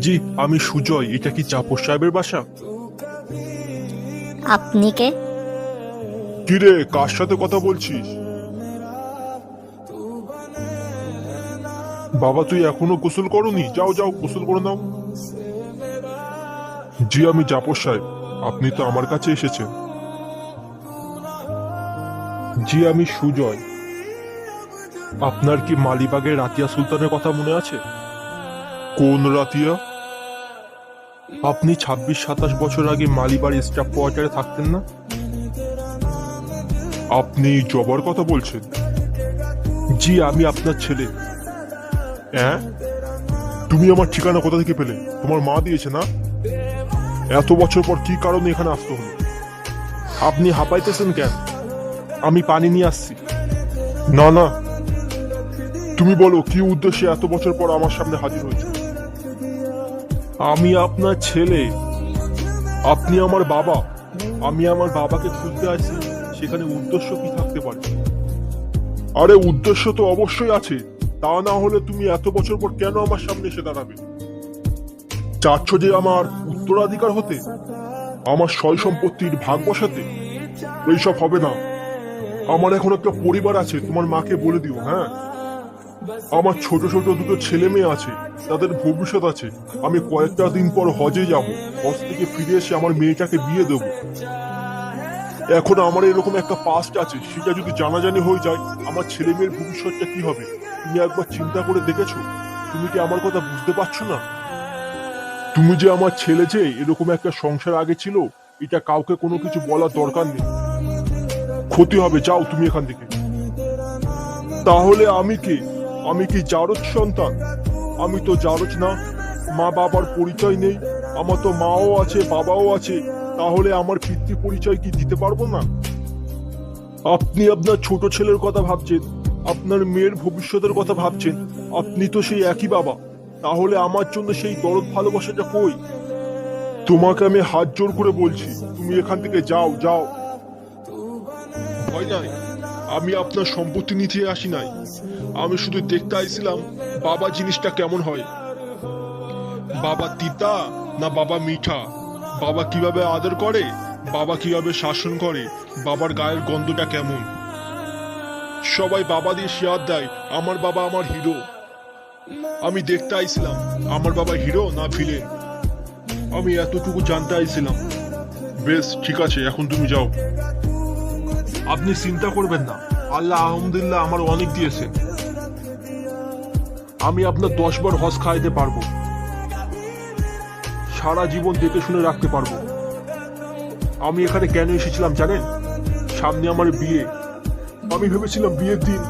জি, আমি সুজয়। এটা কি চাপর সাহেবের বাসা? আপনি কে? কিরে, কার সাথে কথা বলছিস? বাবা, তুই এখনো গোসল করনি? যাও যাও, গোসল করে নাও। জি, আমি জাপর সাহেব। আপনি তো আমার কাছে এসেছেন। জি, আমি সুজয়। আপনার কি মালিবাগের রাতিয়া সুলতানের কথা মনে আছে? কোন রাতিয়া? আপনি 26-27 বছর আগে মালিবার স্টাফ কোয়ার্টারে থাকতেন না? আপনি জবার কথা বলছেন? জি, আমি আপনার ছেলে। হ্যাঁ? তুমি আমার ঠিকানা কোথা থেকে পেলে? তোমার মা দিয়েছে না? এত বছর পর কি কারণে এখানে আসতে হলো? আপনি হাঁপাইতেছেন কেন? আমি পানি নিয়ে আসছি। না না, তুমি বলো কি উদ্দেশ্যে এত বছর পর আমার সামনে হাজির হয়েছে? আমি আপনার ছেলে। আপনি আমার বাবা। আমি আমার বাবাকে খুঁজতে আসছি। সেখানে উদ্দেশ্য কি থাকতে পারে? আরে, উদ্দেশ্য তো অবশ্যই আছে। তা না হলে তুমি এত বছর পর কেন আমার সামনে এসে দাঁড়াবে? চাচ্ছ যে আমার উত্তরাধিকার হতে, আমার সয় সম্পত্তির ভাগ বসাতে? এইসব হবে না। আমার এখন একটা পরিবার আছে, তোমার মাকে বলে দিও। হ্যাঁ, আমার ছোট ছোট দুটো ছেলে মেয়ে আছে, তাদের ভবিষ্যৎ আছে। আমি কয়েকটা দিন পর হজে যাব। হজ থেকে ফিরে এসে আমার মেয়েটাকে বিয়ে দেব। এখন আমার এরকম একটা পাস্ট আছে, সেটা যদি জানাজানি হয়ে যায়, আমার ছেলে মেয়ের ভবিষ্যৎটা কি হবে? তুমি একবার চিন্তা করে দেখেছো? তুমি কি আমার কথা বুঝতে পারছো না? তুমি যে আমার ছেলে, যে এরকম একটা সংসার আগে ছিল, এটা কাউকে কোনো কিছু বলার দরকার নেই। ক্ষতি হবে, যাও তুমি এখান থেকে। তাহলে আমি কে? আমি কি জারজ সন্তান? আমি তো জারজ না। মা বাবার পরিচয় নেই। আমার তো মাও আছে, বাবাও আছে। তাহলে আমার পিতৃ পরিচয় কি দিতে পারবো না? আপনি আপনার ছোট ছেলের কথা ভাবছেন, আপনার মেয়ের ভবিষ্যতের কথা ভাবছেন। আপনি তো সেই একই বাবা। তাহলে আমার জন্য সেই দরদ ভালোবাসাটা কই? তোমাকে আমি হাত জোর করে বলছি, তুমি এখান থেকে যাও যাও। ভয় নাই, আমি আপনার সম্পত্তি নিতে আসি নাই। আমি শুধু দেখতে আইছিলাম বাবা জিনিসটা কেমন হয়। বাবা তিতা না বাবা মিঠা? বাবা কিভাবে আদর করে, বাবা কিভাবে শাসন করে, বাবার গায়ের গন্ধটা কেমন? সবাই বাবা দিয়ে শেয়ার দেয় আমার বাবা আমার হিরো। আমি দেখতে আইছিলাম আমার বাবা হিরো না ভিলেন। আমি এতটুকু জানতে আইছিলাম। বেশ, ঠিক আছে, এখন তুমি যাও। আপনি চিন্তা করবেন না, আল্লাহ আলহামদুলিল্লাহ আমার অনেক দিয়েছে। আমি আপনার 10 বার হজ খাইতে পারবো। সারা জীবন দেখে শুনে রাখতে পারবো। আমি এখানে কেন এসেছিলাম জানেন? সামনে আমার বিয়ে। আমি ভেবেছিলাম বিয়ের দিন